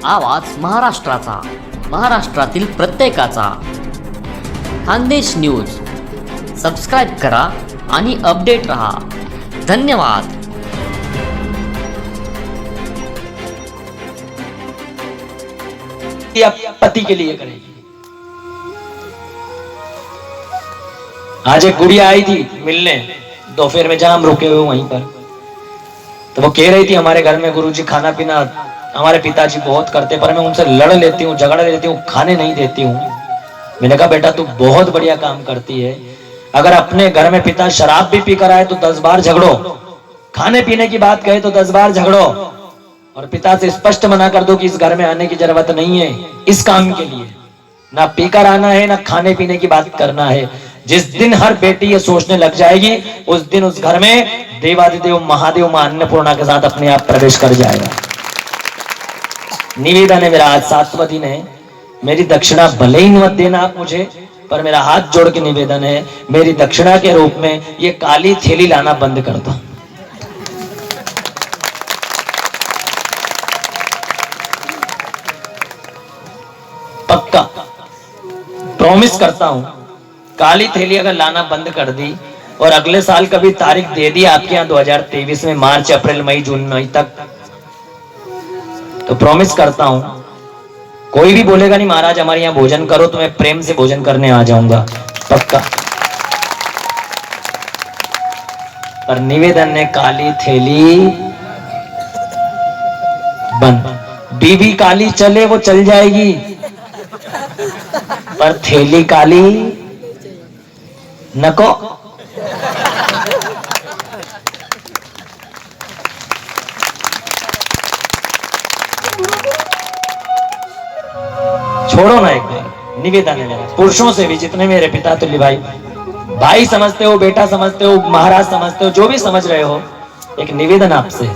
आवाज महाराष्ट्राचा, महाराष्ट्रातील प्रत्येकाचा. खानदेश न्यूज सबस्क्राईब करा आणि अपडेट रहा. धन्यवाद. पति के लिए करेगी. आज एक गुड़िया आई थी मिलने, दोपहर में जहां हम रुके हुए वहीं पर, तो वो कह रही थी हमारे घर में गुरुजी खाना पीना हमारे पिताजी बहुत करते, पर मैं उनसे लड़ लेती हूँ, झगड़ा लेती हूँ, खाने नहीं देती हूँ. मैंने कहा बेटा तू बहुत बढ़िया काम करती है. अगर अपने घर में पिता शराब भी पी कर आए तो 10 बार झगड़ो, खाने पीने की बात कहे तो 10 बार झगड़ो, और पिता से स्पष्ट मना कर दो कि इस घर में आने की जरूरत नहीं है. इस काम के लिए ना पीकर आना है ना खाने पीने की बात करना है. जिस दिन हर बेटी ये सोचने लग जाएगी उस दिन उस घर में देवादिदेव महादेव मां अन्नपूर्णा के साथ अपने आप प्रवेश कर जाएगा. निवेदन है मेरा, आज 7वां दिन है. मेरी दक्षिणा भले ही मत देना आप मुझे, पर मेरा हाथ जोड़ के निवेदन है, मेरी दक्षिणा के रूप में ये काली थैली लाना बंद कर दो. पक्का प्रॉमिस करता हूं, काली थैली अगर लाना बंद कर दी और अगले साल कभी तारीख दे दी आपके यहाँ 2023 में, मार्च अप्रैल मई जून मई तक, तो प्रॉमिस करता हूं कोई भी बोलेगा नहीं महाराज हमारे यहाँ भोजन करो, तो मैं प्रेम से भोजन करने आ जाऊंगा. पक्का. पर निवेदन ने काली थैली बंद. बीबी काली चले वो चल जाएगी, पर थैली काली नको. छोड़ो ना एक बार. निवेदन है मेरा पुरुषों से भी, जितने मेरे पिता तुल्य भाई, भाई समझते हो, बेटा समझते हो, महाराज समझते हो, जो भी समझ रहे हो, एक निवेदन आपसे,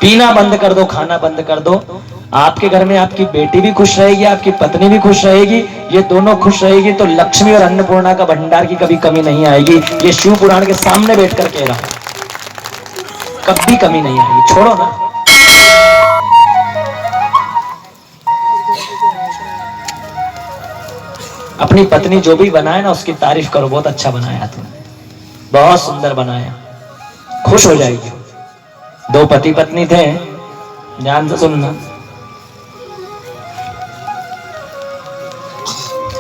पीना बंद कर दो, खाना बंद कर दो. आपके घर में आपकी बेटी भी खुश रहेगी, आपकी पत्नी भी खुश रहेगी, ये दोनों खुश रहेगी तो लक्ष्मी और अन्नपूर्णा का भंडार की कभी कमी नहीं आएगी. ये शिव पुराण के सामने बैठकर कह रहा हूं, कभी कमी नहीं आएगी. छोड़ो ना. अपनी पत्नी जो भी बनाए ना उसकी तारीफ करो, बहुत अच्छा बनाया तुमने, बहुत सुंदर बनाया, खुश हो जाएगी. 2 पति पत्नी थे, ध्यान से सुनना.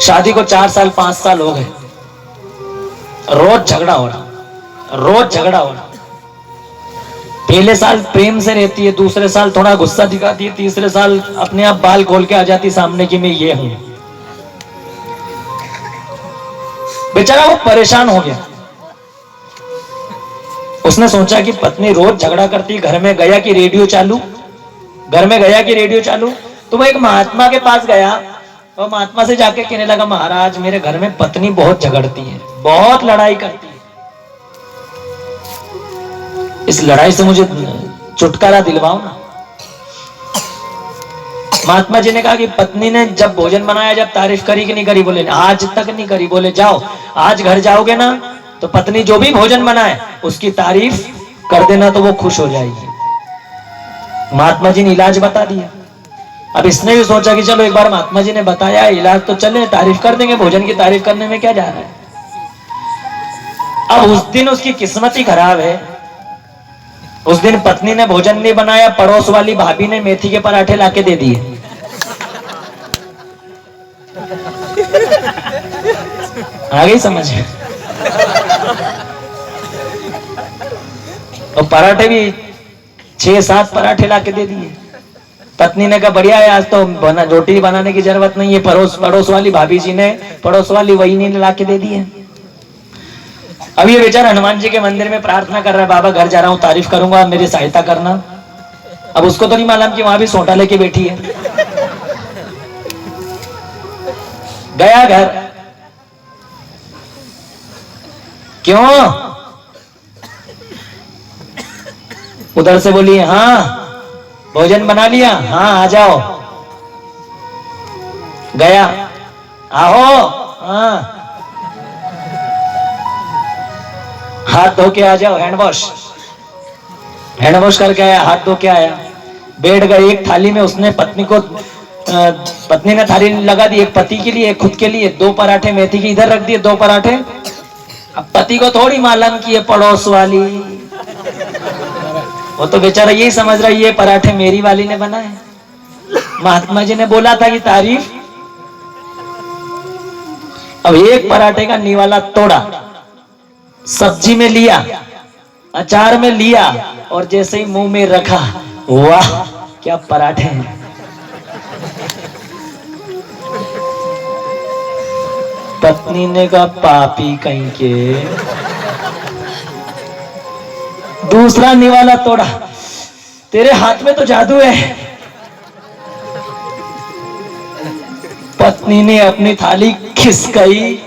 शादी को 4 साल 5 साल हो गए, रोज झगड़ा हो रहा, रोज झगड़ा हो रहा. पहले साल प्रेम से रहती है, दूसरे साल थोड़ा गुस्सा दिखाती है, तीसरे साल अपने आप बाल खोल के आ जाती सामने कि मैं ये हूं. बेचारा वो परेशान हो गया. उसने सोचा कि पत्नी रोज झगड़ा करती, घर में गया कि रेडियो चालू, घर में गया कि रेडियो चालू. तो वो एक महात्मा के पास गया और महात्मा से जाके कहने लगा महाराज मेरे घर में पत्नी बहुत झगड़ती है, बहुत लड़ाई करती है, इस लड़ाई से मुझे छुटकारा दिलवाओ ना. महात्मा जी ने कहा कि पत्नी ने जब भोजन बनाया जब तारीफ करी कि नहीं करी? बोले आज तक नहीं करी. बोले जाओ आज घर जाओगे ना तो पत्नी जो भी भोजन बनाए उसकी तारीफ कर देना तो वो खुश हो जाएगी. महात्मा जी ने इलाज बता दिया. अब इसने भी सोचा कि चलो एक बार महात्मा जी ने बताया इलाज तो चले, तारीफ कर देंगे, भोजन की तारीफ करने में क्या जा रहा है. अब उस दिन उसकी किस्मत ही खराब है. उस दिन पत्नी ने भोजन नहीं बनाया, पड़ोस वाली भाभी ने मेथी के पराठे लाके दे दिए. आ गई समझ. और पराठे भी 6-7 पराठे लाके दे दिए. पत्नी ने कहा बढ़िया है, आज तो रोटी बनाने की जरूरत नहीं है, पड़ोस वाली भाभी जी ने, पड़ोस वाली वही ने लाके दे दिए. अब ये बेचारा हनुमान जी के मंदिर में प्रार्थना कर रहा है, बाबा घर जा रहा हूं, तारीफ करूंगा, मेरी सहायता करना. अब उसको तो नहीं मालूम कि वहां भी सोटा लेके बैठी है. गया घर, क्यों? उधर से बोली हाँ भोजन बना लिया, हाँ आ जाओ. गया, आओ, हाँ हाथ धो के आ जाओ, हैंड वॉश करके आया, हाथ धो के आया. बैठ गए। एक थाली में उसने पत्नी ने थाली लगा दी, एक पति के लिए एक खुद के लिए। 2 पराठे मेथी के इधर रख दिए, 2 पराठे। अब पति को थोड़ी मालूम कि ये पड़ोस वाली, वो तो बेचारा यही समझ रहा है ये पराठे मेरी वाली ने बनाए। महात्मा जी ने बोला था कि तारीफ। अब एक पराठे का निवाला तोड़ा, सब्जी में लिया, अचार में लिया, और जैसे ही मुंह में रखा, वाह क्या पराठे हैं। पत्नी ने कहा पापी कहीं के। दूसरा निवाला तोड़ा, तेरे हाथ में तो जादू है। पत्नी ने अपनी थाली खिसकाई,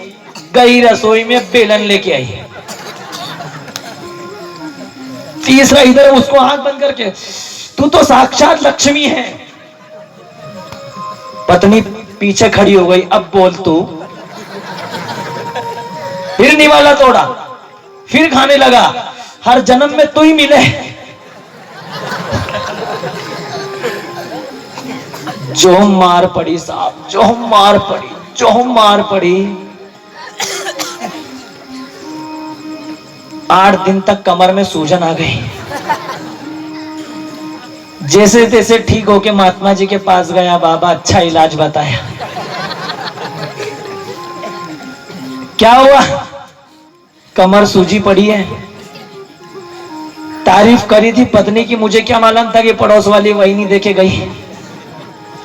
गई रसोई में बेलन लेके आई। तीसरा इधर उसको आंख बंद करके, तू तो साक्षात लक्ष्मी है। पत्नी पीछे खड़ी हो गई, अब बोल तू। फिर निवाला तोड़ा, फिर खाने लगा, हर जन्म में तू ही मिले। जो मार पड़ी साहब, जो मार पड़ी, जो मार पड़ी। 8 दिन तक कमर में सूजन आ गई। जैसे तैसे ठीक होके महात्मा जी के पास गया, बाबा अच्छा इलाज बताया। क्या हुआ? कमर सूजी पड़ी है। तारीफ करी थी पत्नी की, मुझे क्या मालूम था कि पड़ोस वाली वही नहीं देखे गई।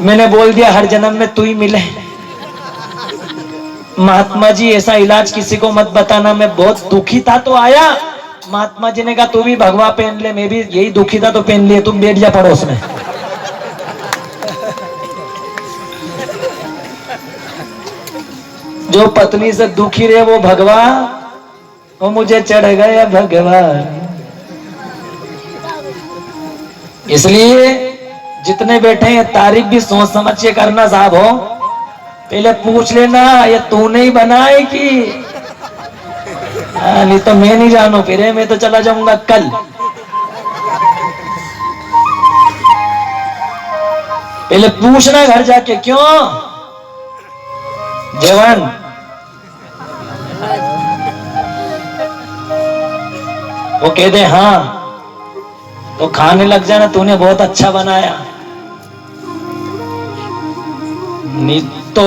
मैंने बोल दिया हर जन्म में तू ही मिले। महात्मा जी ऐसा इलाज किसी को मत बताना। मैं बहुत दुखी था तो आया। महात्मा जी ने कहा तू भी भगवा पहन ले। मैं भी यही दुखी था तो पहन लिए, तुम बैठ जा पड़ोस में। जो पत्नी से दुखी रहे वो भगवा, वो मुझे चढ़ गया भगवान। इसलिए जितने बैठे हैं तारीफ भी सोच समझ के करना साहब। हो पहले पूछ लेना ये तूने ही बनाए कि नहीं तो मैं नहीं जानू, फिर मैं तो चला जाऊंगा कल। पहले पूछना घर जाके, क्यों जवान वो कह दे हाँ तो खाने लग जाना, तूने बहुत अच्छा बनाया। नहीं तो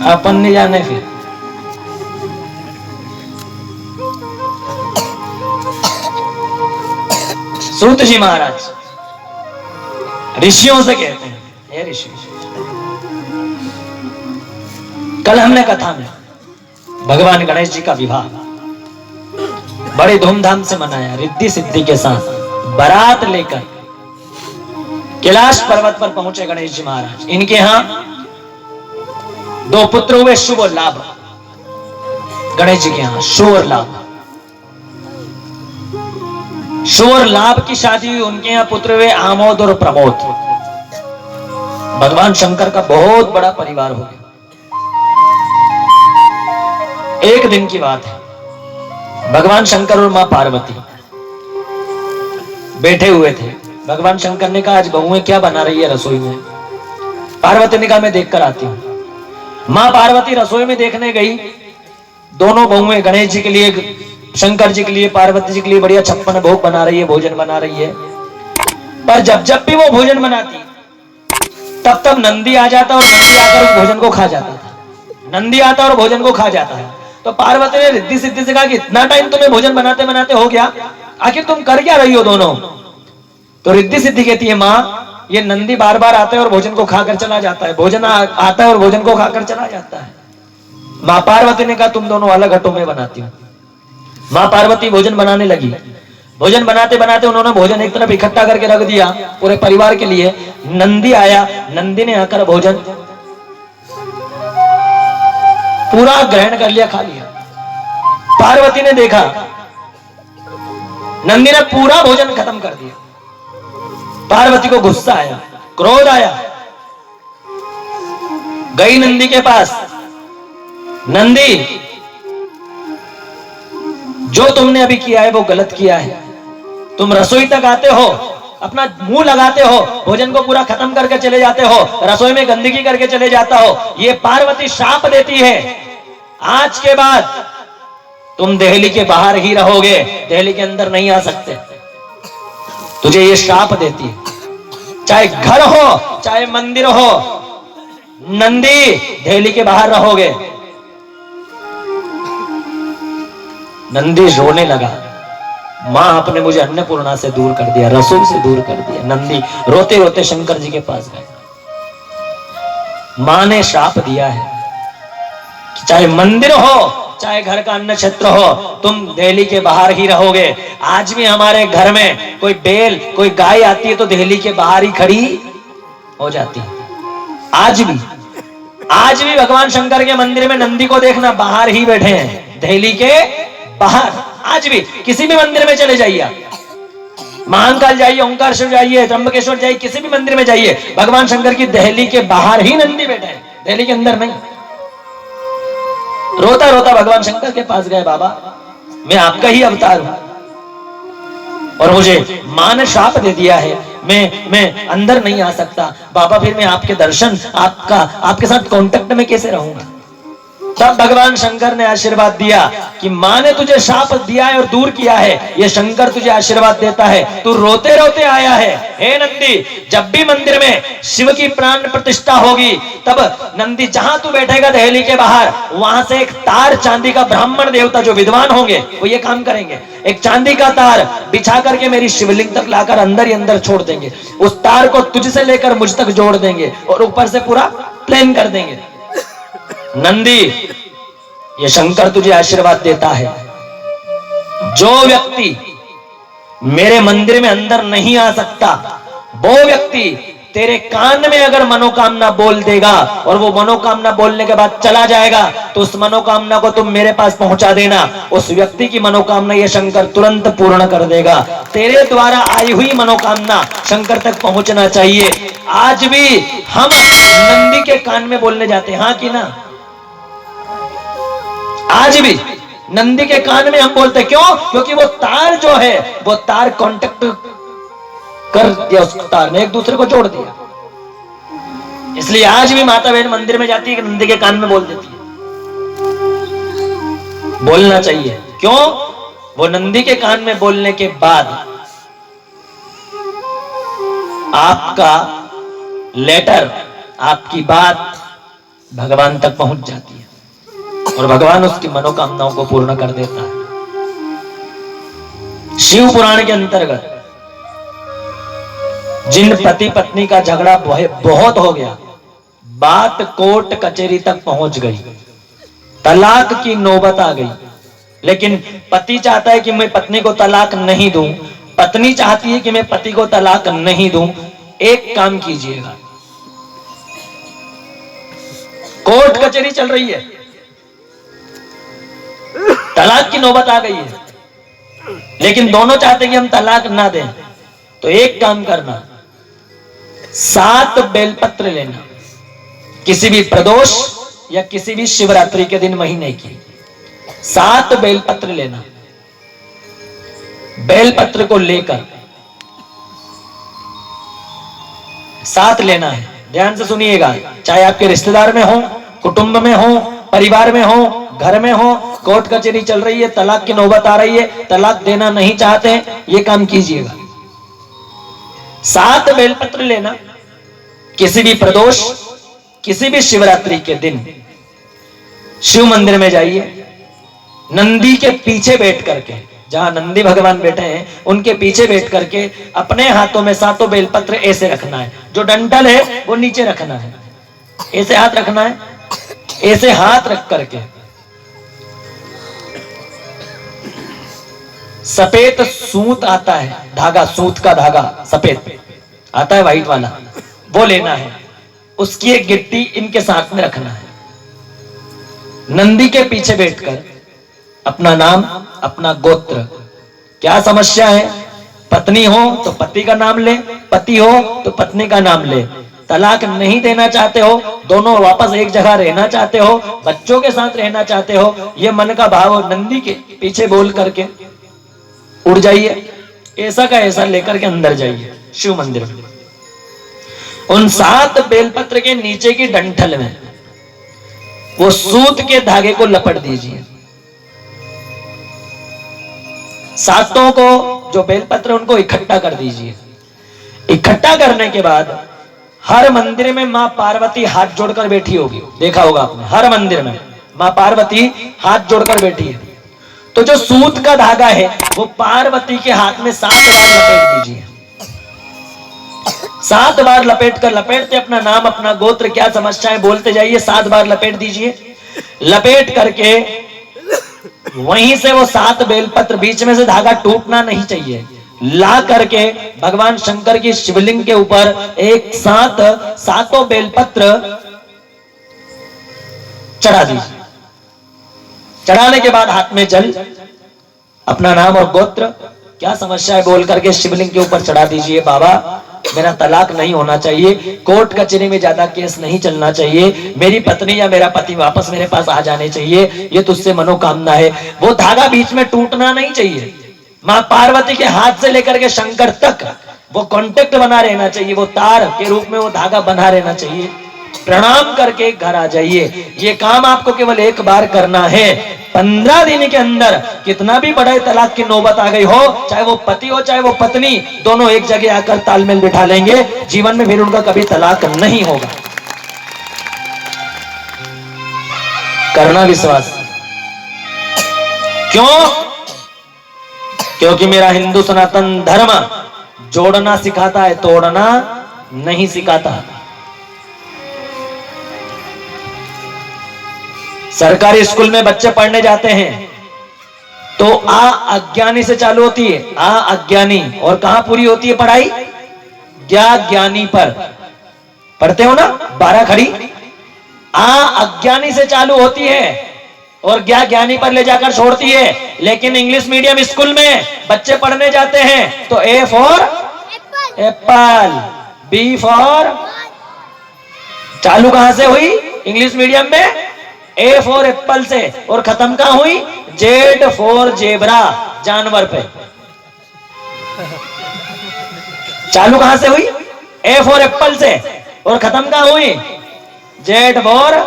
अपन नहीं जाने। फिर सूत जी महाराज ऋषियों से कहते हैं, हे ऋषि, कल हमने कथा में भगवान गणेश जी का विवाह बड़े धूमधाम से मनाया, रिद्धि सिद्धि के साथ बारात लेकर कैलाश पर्वत पर पहुंचे गणेश जी महाराज। इनके यहां 2 पुत्र हुए, शुभ और लाभ। गणेश जी के यहां शुभ और लाभ, शुभ और लाभ की शादी हुई। उनके यहां पुत्र हुए आमोद और प्रमोद। भगवान शंकर का बहुत बड़ा परिवार हो गया। एक दिन की बात है, भगवान शंकर और मां पार्वती बैठे हुए थे। भगवान शंकर ने कहा आज बहुएं क्या बना रही है रसोई में। पार्वती ने कहा मैं देखकर आती हूं। मां पार्वती रसोई में देखने गई। दोनों बहुएं गणेश जी के लिए, शंकर जी के लिए, पार्वती जी के लिए बढ़िया 56 भोग बना रही है, भोजन बना रही है। पर जब जब भी वो भोजन बनाती तब तब नंदी आ जाता और नंदी आकर उस भोजन को खा जाता था। नंदी आता और भोजन को खा जाता है। तो पार्वती ने रिद्धि सिद्धि से कहा कि इतना टाइम तुम्हें भोजन बनाते बनाते हो गया, आखिर तुम कर क्या रही हो दोनों। तो रिद्धि सिद्धि कहती है मां ये नंदी बार बार आता है और भोजन को खाकर चला जाता है, भोजन आता है और भोजन को खाकर चला जाता है। मां पार्वती ने कहा तुम दोनों अलग हटो, मैं बनाती हूँ। मां पार्वती भोजन बनाने लगी। भोजन बनाते बनाते उन्होंने भोजन एक तरफ इकट्ठा करके रख दिया पूरे परिवार के लिए। नंदी आया, नंदी ने आकर भोजन पूरा ग्रहण कर लिया, खा लिया। पार्वती ने देखा नंदी ने पूरा भोजन खत्म कर दिया। पार्वती को गुस्सा आया, क्रोध आया। गई नंदी के पास, नंदी जो तुमने अभी किया है वो गलत किया है। तुम रसोई तक आते हो, अपना मुंह लगाते हो, भोजन को पूरा खत्म करके चले जाते हो, रसोई में गंदगी करके चले जाता हो। ये पार्वती शाप देती है, आज के बाद तुम दिल्ली के बाहर ही रहोगे, दिल्ली के अंदर नहीं आ सकते। तुझे ये शाप देती है, चाहे घर हो चाहे मंदिर हो, नंदी दिल्ली के बाहर रहोगे। नंदी रोने लगा, मां आपने मुझे अन्नपूर्णा से दूर कर दिया, रसोई से दूर कर दिया। नंदी रोते रोते शंकर जी के पास गए। मां ने शाप दिया है कि चाहे मंदिर हो चाहे घर का अन्न क्षेत्र हो, तुम दिल्ली के बाहर ही रहोगे। आज भी हमारे घर में कोई बैल कोई गाय आती है तो दिल्ली के बाहर ही खड़ी हो जाती है। आज भी भगवान शंकर के मंदिर में नंदी को देखना, बाहर ही बैठे हैं, दिल्ली के बाहर। आज भी किसी भी मंदिर में चले जाइए, महाकाल जाइए, ओंकारेश्वर जाइए, त्र्यंबकेश्वर जाइए, किसी भी मंदिर में जाइए, भगवान शंकर की दिल्ली के बाहर ही नंदी बैठे हैं, दिल्ली के अंदर नहीं। रोता रोता भगवान शंकर के पास गए, बाबा मैं आपका ही अवतार हूं और मुझे मां ने शाप दे दिया है, मैं अंदर नहीं आ सकता। बाबा फिर मैं आपके दर्शन आपके साथ कांटेक्ट में कैसे रहूंगा? तब भगवान शंकर ने आशीर्वाद दिया कि मां ने तुझे शाप दिया है और दूर किया है, ये शंकर तुझे आशीर्वाद देता है, तू रोते रोते आया है। हे नंदी, जब भी मंदिर में शिव की प्राण प्रतिष्ठा होगी, तब नंदी जहां तू बैठेगा दिल्ली के बाहर, वहां से एक तार चांदी का, ब्राह्मण देवता जो विद्वान होंगे वो ये काम करेंगे, एक चांदी का तार बिछा करके मेरी शिवलिंग तक लाकर अंदर ही अंदर छोड़ देंगे। उस तार को तुझसे लेकर मुझ तक जोड़ देंगे और ऊपर से पूरा प्लेन कर देंगे। नंदी, ये शंकर तुझे आशीर्वाद देता है, जो व्यक्ति मेरे मंदिर में अंदर नहीं आ सकता, वो व्यक्ति तेरे कान में अगर मनोकामना बोल देगा और वो मनोकामना बोलने के बाद चला जाएगा, तो उस मनोकामना को तुम मेरे पास पहुंचा देना। उस व्यक्ति की मनोकामना ये शंकर तुरंत पूर्ण कर देगा। तेरे द्वारा आई हुई मनोकामना शंकर तक पहुंचना चाहिए। आज भी हम नंदी के कान में बोलने जाते हैं, हाँ कि ना? आज भी नंदी के कान में हम बोलते, क्यों? क्योंकि वो तार जो है, वो तार कांटेक्ट कर दिया, उस तार ने एक दूसरे को जोड़ दिया। इसलिए आज भी माता बहन मंदिर में जाती है कि नंदी के कान में बोल देती है। बोलना चाहिए, क्यों? वो नंदी के कान में बोलने के बाद आपका लेटर, आपकी बात भगवान तक पहुंच जाती है और भगवान उसकी मनोकामनाओं को पूर्ण कर देता है। शिव पुराण के अंतर्गत जिन पति पत्नी का झगड़ा बहुत हो गया, बात कोर्ट कचहरी तक पहुंच गई, तलाक की नौबत आ गई, लेकिन पति चाहता है कि मैं पत्नी को तलाक नहीं दूं, पत्नी चाहती है कि मैं पति को तलाक नहीं दूं। एक काम कीजिएगा, कोर्ट कचहरी चल रही है, तलाक की नौबत आ गई है, लेकिन दोनों चाहते हैं कि हम तलाक ना दें, तो एक काम करना, 7 बेलपत्र लेना, किसी भी प्रदोष या किसी भी शिवरात्रि के दिन महीने की 7 बेलपत्र लेना। बेलपत्र को लेकर 7 लेना है, ध्यान से सुनिएगा, चाहे आपके रिश्तेदार में हो, कुटुंब में हो, परिवार में हो, घर में हो, कोर्ट कचहरी चल रही है, तलाक की नौबत आ रही है, तलाक देना नहीं चाहते, ये काम कीजिएगा। 7 बेलपत्र लेना, किसी भी प्रदोष किसी भी शिवरात्रि के दिन शिव मंदिर में जाइए, नंदी के पीछे बैठ करके, जहां नंदी भगवान बैठे हैं उनके पीछे बैठ करके अपने हाथों में 7 बेलपत्र ऐसे रखना है, जो डंठल है वो नीचे रखना है, ऐसे हाथ रखना है, ऐसे हाथ रख करके सफेद सूत आता है, धागा, सूत का धागा सफेद आता है, व्हाइट वाला, वो लेना है, उसकी एक गिट्टी इनके साथ में रखना है। नंदी के पीछे बैठकर अपना नाम, अपना गोत्र, क्या समस्या है, पत्नी हो तो पति का नाम ले, पति हो तो पत्नी का नाम ले, तलाक नहीं देना चाहते हो, दोनों वापस एक जगह रहना चाहते हो, बच्चों के साथ रहना चाहते हो, ये मन का भाव नंदी के पीछे बोल करके उड़ जाइए, ऐसा का ऐसा लेकर के अंदर जाइए शिव मंदिर में। उन 7 बेलपत्र के नीचे की डंठल में वो सूत के धागे को लपट दीजिए। 7 को जो बेलपत्र उनको इकट्ठा कर दीजिए। इकट्ठा करने के बाद हर मंदिर में मां पार्वती हाथ जोड़कर बैठी होगी, देखा होगा आपने। हर मंदिर में मां पार्वती हाथ जोड़कर बैठी है। तो जो सूत का धागा है वो पार्वती के हाथ में 7 बार लपेट दीजिए। 7 बार लपेटते अपना नाम, अपना गोत्र, क्या समस्याएं बोलते जाइए। 7 बार लपेट दीजिए। लपेट करके वहीं से वो 7 बेलपत्र, बीच में से धागा टूटना नहीं चाहिए, ला करके भगवान शंकर की शिवलिंग के ऊपर एक साथ 7 बेलपत्र चढ़ा दीजिए। चढ़ाने के बाद हाथ में जल, अपना नाम और गोत्र, क्या समस्या है बोल करके शिवलिंग के ऊपर चढ़ा दीजिए। बाबा मेरा तलाक नहीं होना चाहिए, कोर्ट कचहरी में ज्यादा केस नहीं चलना चाहिए, मेरी पत्नी या मेरा पति वापस मेरे पास आ जाने चाहिए, ये तुझसे मनोकामना है। वो धागा बीच में टूटना नहीं चाहिए। मां पार्वती के हाथ से लेकर के शंकर तक वो कांटेक्ट बना रहना चाहिए, वो तार के रूप में वो धागा बना रहना चाहिए। प्रणाम करके घर आ जाइए। ये काम आपको केवल एक बार करना है। 15 दिन के अंदर कितना भी बड़े तलाक की नौबत आ गई हो, चाहे वो पति हो चाहे वो पत्नी, दोनों एक जगह आकर तालमेल बिठा लेंगे, जीवन में फिर उनका कभी तलाक नहीं होगा। करना विश्वास। क्यों? क्योंकि मेरा हिंदू सनातन धर्म जोड़ना सिखाता है, तोड़ना नहीं सिखाता। सरकारी स्कूल में बच्चे पढ़ने जाते हैं तो आ अज्ञानी से चालू होती है, आ अज्ञानी, और कहां पूरी होती है पढ़ाई? ज्ञा ज्ञानी पर। पढ़ते हो ना 12 खड़ी, आ अज्ञानी से चालू होती है और ज्ञा ज्ञानी पर ले जाकर छोड़ती है। लेकिन इंग्लिश मीडियम स्कूल में बच्चे पढ़ने जाते हैं तो A for apple, B for, चालू कहां से हुई? इंग्लिश मीडियम में ए फॉर एप्पल से, और खत्म कहां हुई? जेड फॉर जेब्रा, जानवर पे। चालू कहां से हुई? ए फॉर एप्पल से, और खत्म कहां हुई? जेड फॉर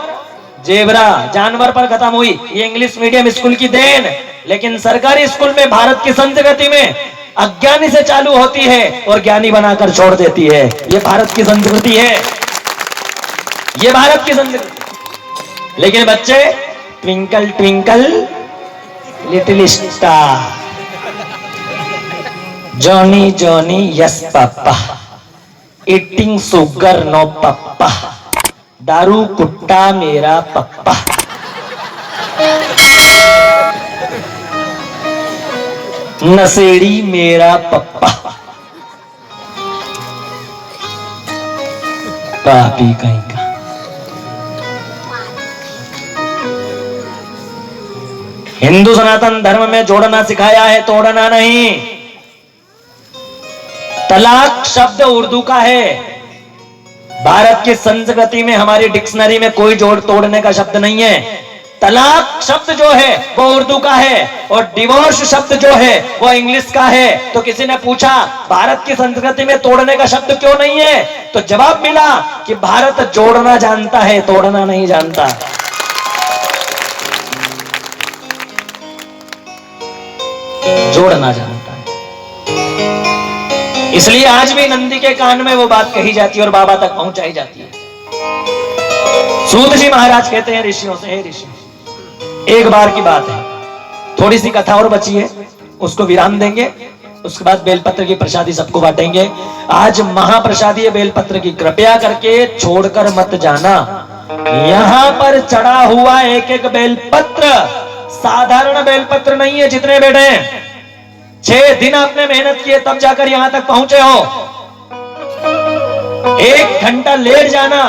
जेब्रा, जानवर पर खत्म हुई। ये इंग्लिश मीडियम स्कूल की देन। लेकिन सरकारी स्कूल में भारत की संस्कृति में अज्ञानी से चालू होती है और ज्ञानी बनाकर छोड़ देती है। ये भारत की संस्कृति है, ये भारत की संस्कृति। लेकिन बच्चे twinkle twinkle little star, Johnny Johnny yes papa, eating sugar no papa, दारू कुट्टा मेरा पप्पा। नशेड़ी मेरा पप्पा। पापी कहीं का। हिंदू सनातन धर्म में जोड़ना सिखाया है, तोड़ना नहीं। तलाक शब्द उर्दू का है। भारत की संस्कृति में, हमारी डिक्शनरी में कोई जोड़ तोड़ने का शब्द नहीं है। तलाक शब्द जो है वो उर्दू का है और डिवोर्स शब्द जो है वो इंग्लिश का है। तो किसी ने पूछा भारत की संस्कृति में तोड़ने का शब्द क्यों नहीं है? तो जवाब मिला कि भारत जोड़ना जानता है, तोड़ना नहीं जानता। जोड़ना जानता है। इसलिए आज भी नंदी के कान में वो बात कही जाती है और बाबा तक पहुंचाई जाती है। सूत जी महाराज कहते हैं ऋषियों से, हे ऋषि, एक बार की बात है, थोड़ी सी कथा और बची है, उसको विराम देंगे, उसके बाद बेलपत्र की प्रसादी सबको बांटेंगे। आज महाप्रसादी है बेलपत्र की, कृपया करके छोड़कर मत जाना। यहां पर चढ़ा हुआ एक एक बेलपत्र साधारण बेलपत्र नहीं है। जितने बैठे 6 दिन आपने मेहनत की है तब जाकर यहां तक पहुंचे हो। 1 घंटा लेट जाना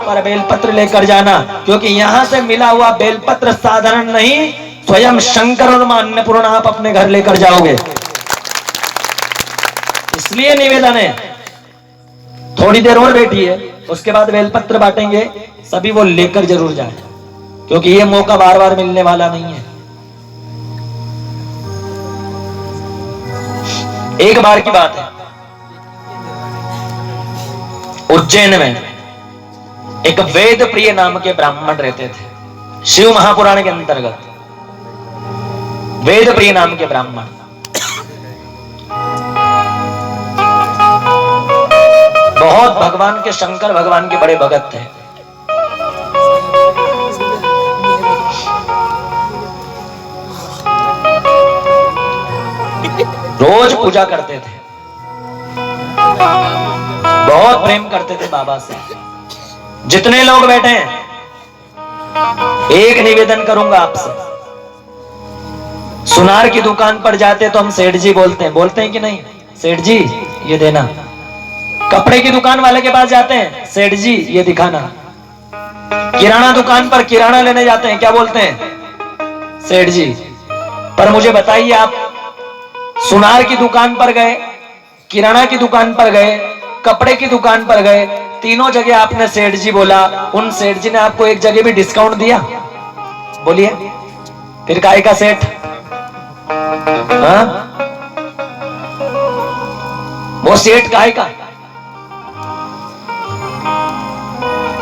पर बेलपत्र लेकर जाना, क्योंकि यहां से मिला हुआ बेलपत्र साधारण नहीं, स्वयं शंकर और मां अन्नपूर्णा आप अपने घर लेकर जाओगे। इसलिए निवेदन है, थोड़ी देर और बैठिए, उसके बाद बेलपत्र बांटेंगे, सभी वो लेकर जरूर जाए, क्योंकि ये मौका बार बार मिलने वाला नहीं है। एक बार की बात है, उज्जैन में एक वेद प्रिय नाम के ब्राह्मण रहते थे। शिव महापुराण के अंतर्गत वेद प्रिय नाम के ब्राह्मण, बहुत भगवान के, शंकर भगवान के बड़े भगत थे। रोज पूजा करते थे, बहुत प्रेम करते थे बाबा से। जितने लोग बैठे हैं, एक निवेदन करूंगा आपसे, सुनार की दुकान पर जाते तो हम सेठ जी बोलते हैं कि नहीं? सेठ जी ये देना। कपड़े की दुकान वाले के पास जाते हैं, सेठ जी ये दिखाना। किराना दुकान पर किराना लेने जाते हैं, क्या बोलते हैं? सेठ जी। पर मुझे बताइए, आप सुनार की दुकान पर गए, किराना की दुकान पर गए, कपड़े की दुकान पर गए, तीनों जगह आपने सेठ जी बोला, उन सेठ जी ने आपको एक जगह भी डिस्काउंट दिया? बोलिए, फिर काहे का सेठ? हाँ? वो सेठ काहे का?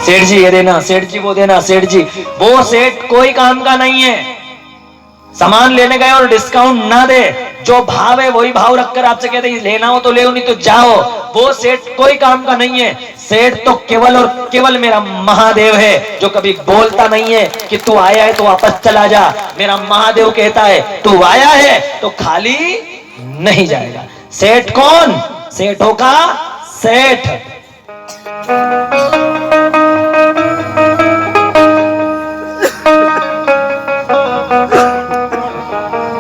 सेठ जी ये देना, सेठ जी वो देना, सेठ जी वो सेठ कोई काम का नहीं है। सामान लेने गए और डिस्काउंट ना दे, जो भाव है वही भाव रखकर आपसे कहते लेना हो तो ले, नहीं तो जाओ, वो सेठ कोई काम का नहीं है। सेठ तो केवल और केवल मेरा महादेव है, जो कभी बोलता नहीं है कि तू आया है तो वापस चला जा। मेरा महादेव कहता है तू आया है तो खाली नहीं जाएगा। सेठ कौन? सेठों का सेठ।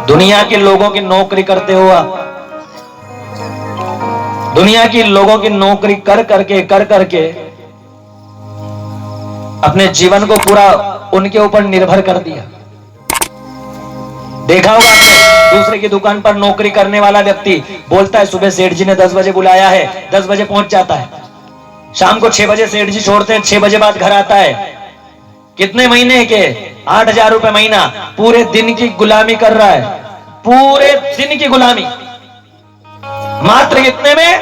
दुनिया के लोगों की नौकरी करते हो आप, दुनिया की लोगों की नौकरी कर करके अपने जीवन को पूरा उनके ऊपर निर्भर कर दिया। देखा होगा आपने, दूसरे की दुकान पर नौकरी करने वाला व्यक्ति बोलता है सुबह सेठ जी ने 10 बजे बुलाया है, 10 बजे पहुंच जाता है। शाम को 6 बजे सेठ जी छोड़ते हैं, 6 बजे बाद घर आता है। कितने महीने के? 8,000 रुपए महीना। पूरे दिन की गुलामी कर रहा है, पूरे दिन की गुलामी। मात्र कितने में?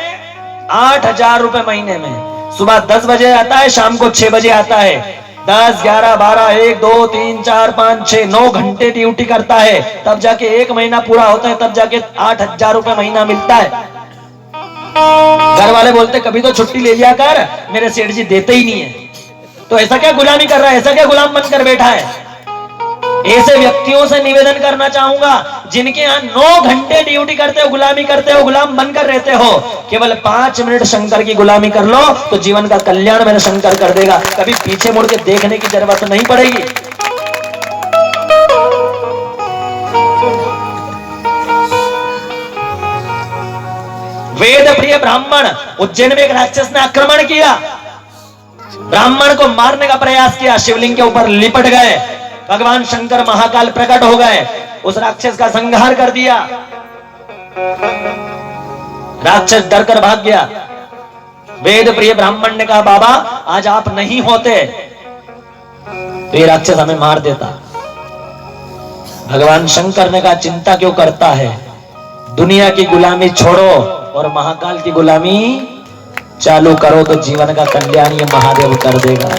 8,000 रुपए महीने में। सुबह 10 बजे आता है, शाम को 6 बजे आता है। 10, 11, 12, 1, 2, 3, 4, 5, 6, 9 घंटे ड्यूटी करता है, तब जाके 1 महीना पूरा होता है, तब जाके 8,000 रुपए महीना मिलता है। घर वाले बोलते कभी तो छुट्टी ले लिया कर, मेरे सेठ जी देते ही नहीं है। तो ऐसा क्या गुलामी कर रहा है? ऐसा क्या गुलाम बनकर बैठा है? ऐसे व्यक्तियों से निवेदन करना चाहूंगा जिनके यहाँ 9 घंटे ड्यूटी करते हो, गुलामी करते हो, गुलाम बनकर रहते हो। केवल 5 मिनट शंकर की गुलामी कर लो तो जीवन का कल्याण मेरा शंकर कर देगा। कभी पीछे मुड़ के देखने की जरूरत नहीं पड़ेगी। वेद प्रिय ब्राह्मण, उज्जैन में एक राक्षस ने आक्रमण किया, ब्राह्मण को मारने का प्रयास किया, शिवलिंग के ऊपर लिपट गए, भगवान शंकर महाकाल प्रकट हो गए, उस राक्षस का संहार कर दिया। राक्षस डरकर भाग गया। वेद प्रिय ब्राह्मण ने कहा बाबा आज आप नहीं होते तो ये राक्षस हमें मार देता। भगवान शंकर ने कहा चिंता क्यों करता है, दुनिया की गुलामी छोड़ो और महाकाल की गुलामी चालू करो तो जीवन का कल्याण ये महादेव कर देगा।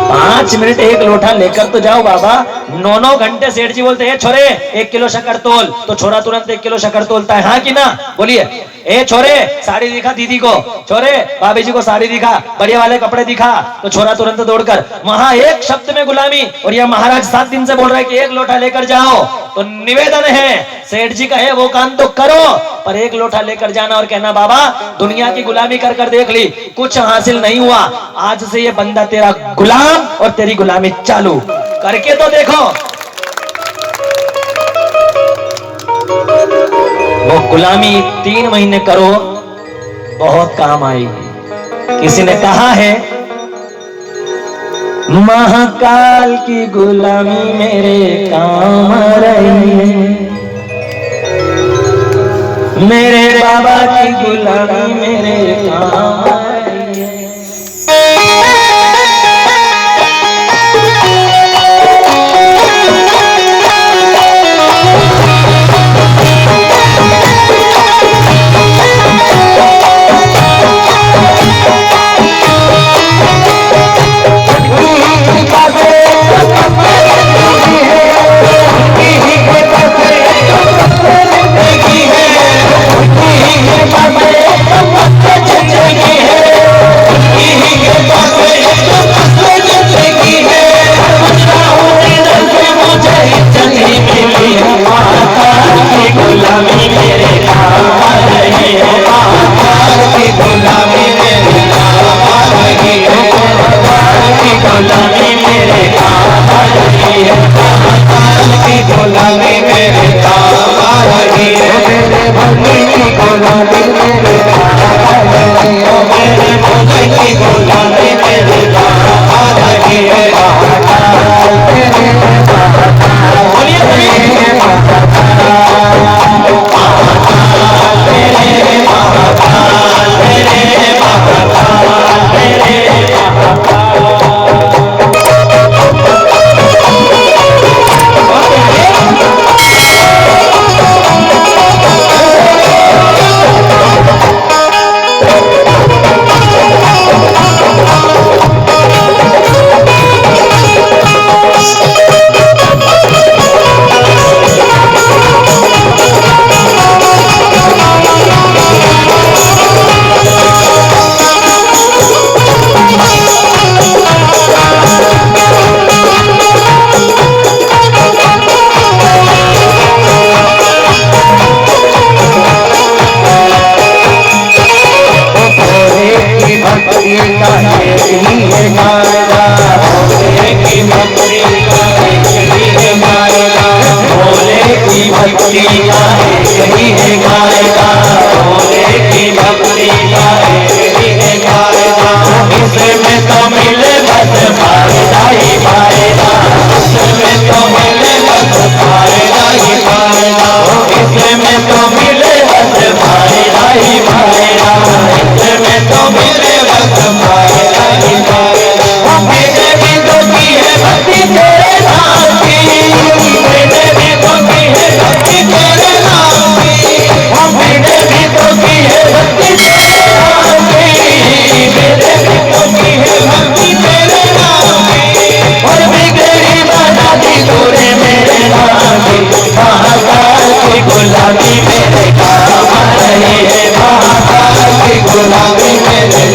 5 मिनट 1 लोटा लेकर तो जाओ बाबा। 9 घंटे सेठ जी बोलते हैं छोरे 1 किलो शक्कर तोल, तो छोरा तुरंत 1 किलो शक्कर तोलता है। हाँ कि ना? बोलिए। ए छोरे साड़ी दिखा दीदी को, छोरे भाभी जी को साड़ी दिखा, बढ़िया वाले कपड़े दिखा, तो छोरा तुरंत दौड़कर वहां एक शब्द में गुलामी। और यह महाराज 7 दिन से बोल रहा है कि 1 लोटा लेकर जाओ। तो निवेदन है सेठ जी का है वो काम तो करो, पर 1 लोटा लेकर जाना और कहना बाबा दुनिया की गुलामी कर कर देख ली, कुछ हासिल नहीं हुआ, आज से ये बंदा तेरा गुलाम और तेरी गुलामी चालू करके तो देखो। वो गुलामी 3 महीने करो, बहुत काम आएगी। किसी ने कहा है महाकाल की गुलामी मेरे काम रही है, मेरे बाबा की गुलामी मेरे काम रही है। है, महाकाल की गुलामी मेरे काम आ रही है, मेरे भोले की गुलामी मेरे काम आ रही है, मेरे भोले की गुलामी मेरे काम आ रही है, महाकाल तेरे महाकाल तेरे महाकाल तेरे महाकाल तेरे महाकाल तेरे गुलामी मेरे काम आ रही है, महाकाल की गुलामी मेरे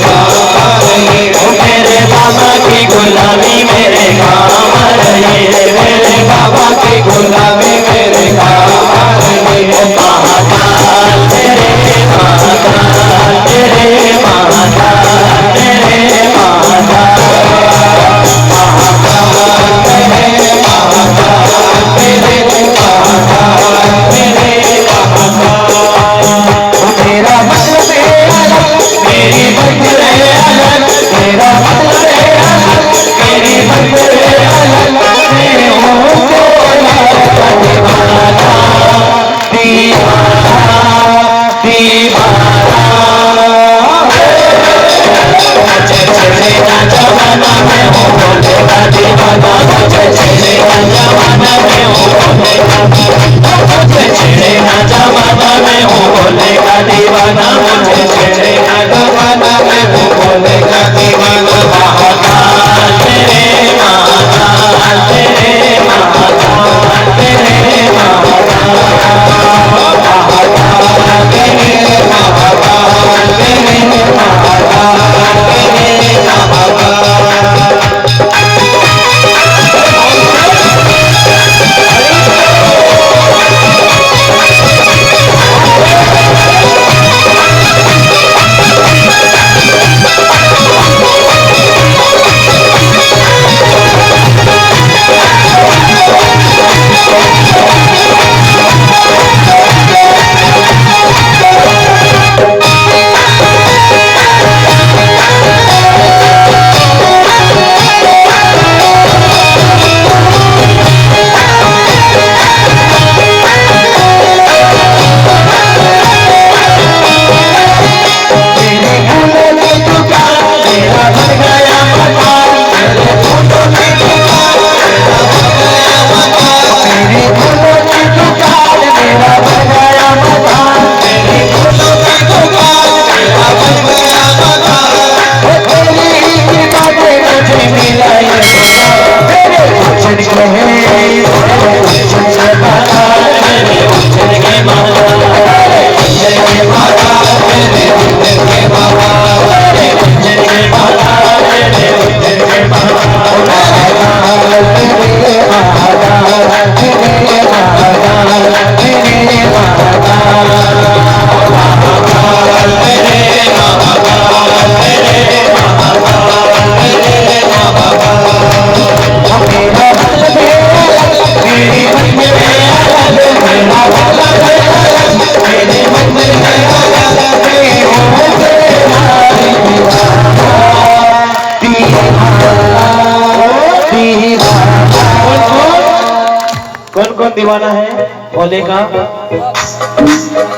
कौन दीवाना है भोले का?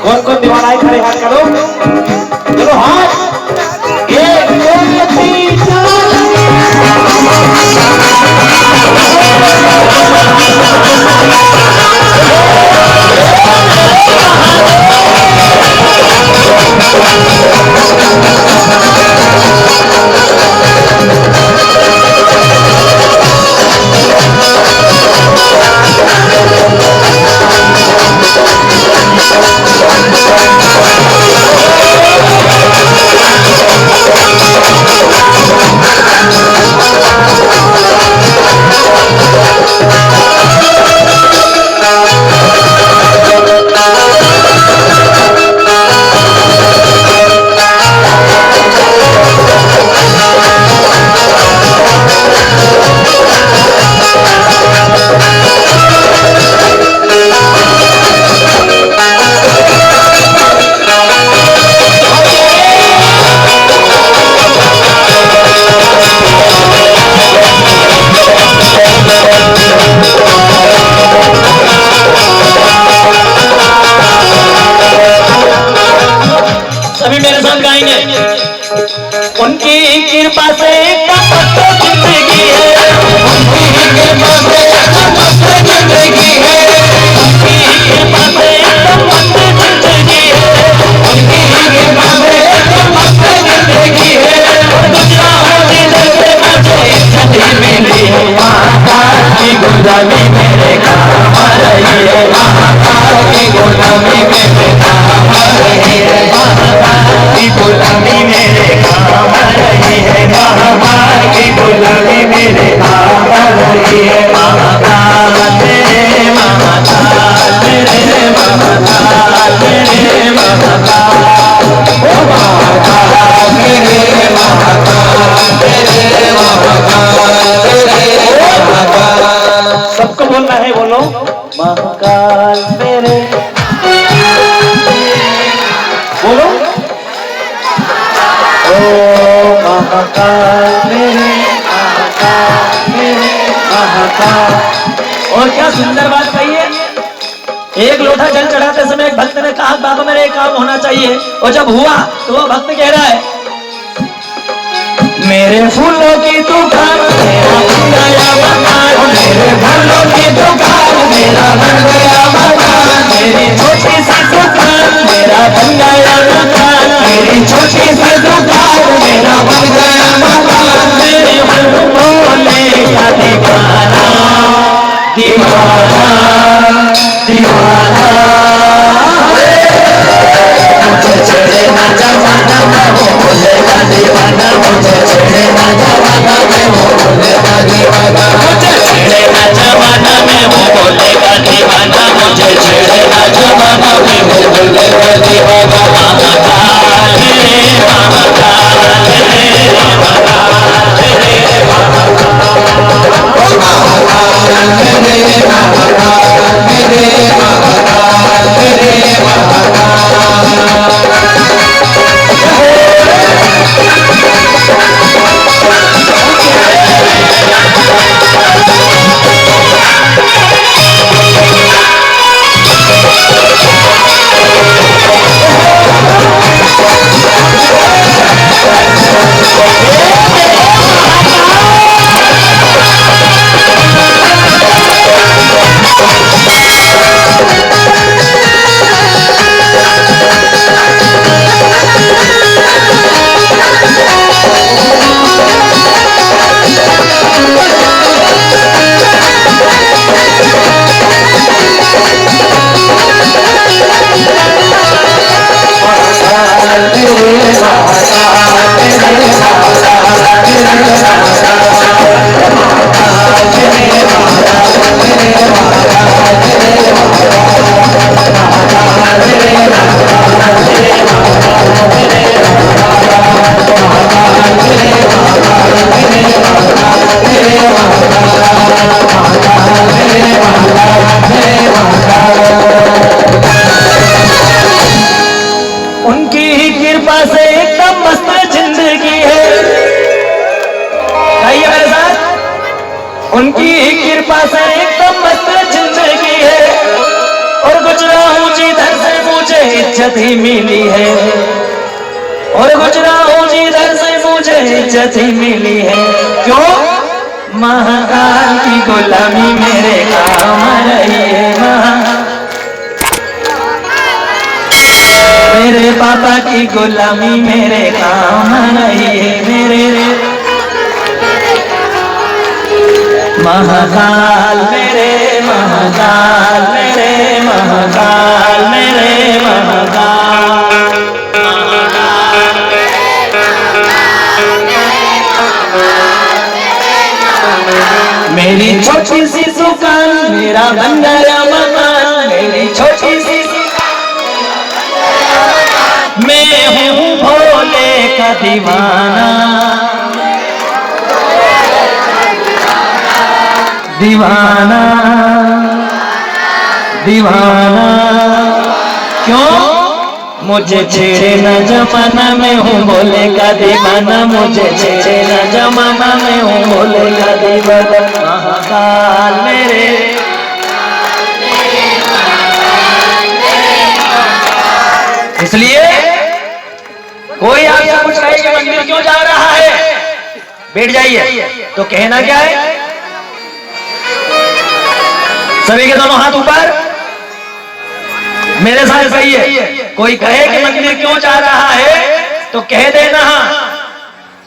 कौन कौन दीवाना है? खड़े हाथ करो, चलो हाथ। एक दो तीन सभी मेरे साथ गाएंगे। उनकी कृपा से कमस्त जिंदगी है, उनकी कृपा से कमस्त जिंदगी है, उनकी कृपा से कमस्त जिंदगी है, उनकी कृपा से कमस्त जिंदगी है। और गुजरात से मुझे छठी मिली है, महाकाल की गुलामी मेरे काम आ रही है, महाकाल की गुलामी मेरे काम आ रही है, की गुलामी मेरे काम आ रही है, महाकाल की गुलामी मेरे काम आ रही है। महाकाल मेरे महाकाल मेरे महाकाल मेरे महाकाल, ओ महाकाल मेरे महाकाल मेरे महाकाल मेरे महाकाल। सबको बोलना है, बोलो महाकाल मेरे, बोलो ओ महाकाल मेरे, महाकाल मेरे महाकाल। और क्या सुंदर बात कही है। एक लोटा जल चढ़ाते समय एक भक्त ने कहा बाबा मेरे एक काम होना चाहिए, और जब हुआ तो वो भक्त कह रहा है मेरे फूलों की दुकान मेरा बन गया मकान, मेरे फूलों की दुकान मेरा बन गया मकान, मेरी छोटी सी दुकान मेरा बन गया मकान, मेरी छोटी सी दुकान मेरा बन गया मकान। मेरे भोले का दीवाना दीवाना दीवाना, मुझे छेड़े ना जमाना मैं वो भोले का दीवाना, मुझे छेड़े ना जमाना मैं वो भोले का दीवाना, मुझे छेड़े ना जमाना मैं वो भोले का दीवाना, मुझे छेड़े ना जमाना मैं वो भोले का दीवाना। महाकाल मेरे महाकाल मेरे महाकाल मेरे महाकाल मेरे महाकाल मेरे महाकाल मेरे महाकाल। उनकी कृपा से एकदम मस्त जिंदगी है, और गुजरा हूँ जिधर से मुझे इज्जत ही मिली है, और गुजरा हूँ जिधर से मुझे इज्जत ही मिली है। क्यों? महाकाल की गुलामी मेरे काम रही है, मेरे पापा की गुलामी मेरे काम रही है, मेरे महाकाल मेरे महाकाल मेरे महाकाल मेरे महाकाल। मेरी छोटी सी दुकान मेरा बन गया मकान, मेरी छोटी सी मैं हूँ भोले का दीवाना, दीवाना दीवाना। क्यों? मुझे छेड़े न जमाना में हूँ भोले का दीवाना, मुझे छेड़े न जमाना में हूँ भोले का दीवाना। महाकाल मेरे इसलिए कोई आपसे कुछ कहे कि मंदिर क्यों जा रहा है, बैठ जाइए, तो कहना क्या है? सभी के दोनों हाथ ऊपर, मेरे साथ सही है। कोई कहे कि मंदिर क्यों जा रहा है तो कह देना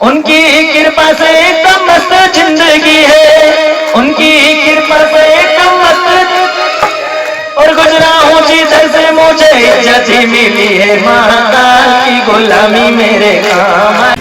उनकी कृपा से एकदम मस्त जिंदगी है, उनकी कृपा से एकदम मस्त, और गुजरा हूँ जिधर से मुझे इज्जत ही मिली है। महाकाल की गुलामी मेरे काम